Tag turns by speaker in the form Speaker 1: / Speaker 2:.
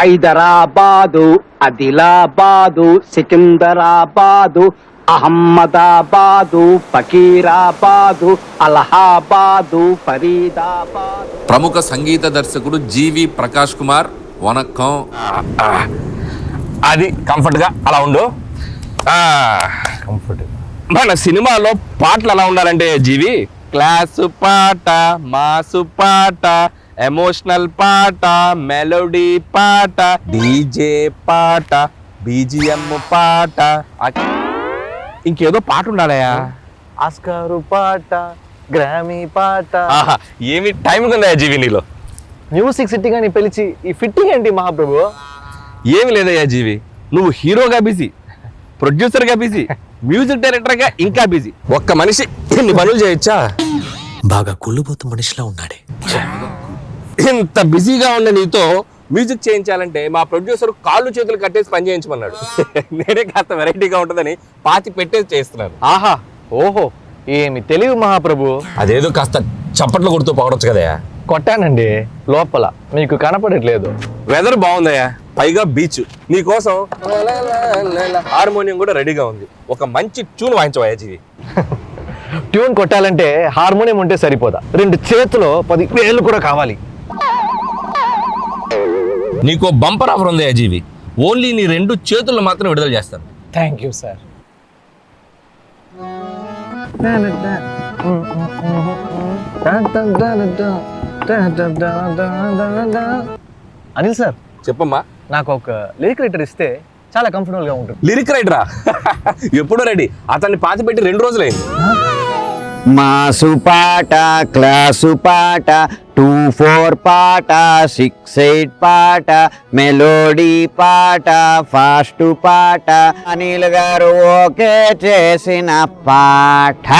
Speaker 1: హైదరాబాదు, ఆదిలాబాదు, సికింద్రాబాదు, అహ్మదాబాదు, ఫకీరాబాదు, అలహాబాదు, ఫరీదాబాదు.
Speaker 2: ప్రముఖ సంగీత దర్శకుడు జీవి ప్రకాష్ కుమార్ వనక్కం.
Speaker 3: అది కంఫర్ట్గా అలా ఉండు. కంఫర్ట్ మన సినిమాలో పాటలు ఎలా ఉండాలంటే జీవి, క్లాసు పాట, మాసు పాట, ఎమోషనల్ పాట, మెలోడీ పాట, డీజే పాట, బీజిఎం పాట, ఇంకేదో పాట ఉండాలయా,
Speaker 4: ఆస్కారు పాట, గ్రామీ పాట.
Speaker 3: ఏమి టైం ఉందయ్యా జీవి నీలో.
Speaker 4: మ్యూజిక్ సిట్టింగ్ అని పిలిచి ఈ ఫిట్టింగ్ ఏంటి మహాప్రభు?
Speaker 3: ఏమి లేదయ్యా జీవి, నువ్వు హీరోగా బిజీ, ప్రొడ్యూసర్గా బిజీ, మ్యూజిక్ డైరెక్టర్గా ఇంకా బిజీ. ఒక్క మనిషి ఎన్ని పనులు చేయొచ్చా?
Speaker 5: బాగా కుళ్ళుబోతు మనిషిలా ఉన్నాడే.
Speaker 3: ఇంత బిజీగా ఉన్న నీతో మ్యూజిక్ చేయించాలంటే మా ప్రొడ్యూసర్ కాళ్ళు చేతులు కట్టేసి పని చేయించమన్నాడు. నేనే కాస్త వెరైటీగా ఉంటుందని పాతి పెట్టేసి చేస్తున్నాను.
Speaker 4: ఆహా, ఓహో, ఏమి తెలివి మహాప్రభు.
Speaker 3: అదేదో కాస్త చప్పట్లు కొడుతూ పోవడచ్చు కదయా.
Speaker 4: కొట్టానండి లోపల, మీకు కనపడట్లేదు.
Speaker 3: వెదర్ బాగుందయ్యా, పైగా బీచ్. నీకోసం హార్మోనియం కూడా రెడీగా ఉంది. ఒక మంచి ట్యూన్ వాయించవయ్యా జీవి.
Speaker 4: ట్యూన్ కొట్టాలంటే హార్మోనియం ఉంటే సరిపోదా, 2 చేతులు 10 వేలు కూడా కావాలి.
Speaker 3: నీకో బంపర్ ఆఫర్ ఉంది జీవి, ఓన్లీ నీ 2 చేతుల్లో మాత్రం విడుదల చేస్తాను.
Speaker 4: Thank you sir. Anil sir,
Speaker 3: చెప్పమ్మా.
Speaker 4: నాకు ఒక లిరిక్ రైటర్ ఇస్తే చాలా కంఫర్టబుల్ గా ఉంటుంది.
Speaker 3: లిరిక్ రైటరా? ఎప్పుడో రెడీ. అతన్ని పాతి పెట్టి 2 రోజులైంది.
Speaker 1: మాసు పాట, క్లాసు పాట, 2-4 పాట, 6-8 పాట, మెలోడీ పాట, ఫాస్ట్ పాట, అనిల్ గారు ఓకే చేసిన పాట.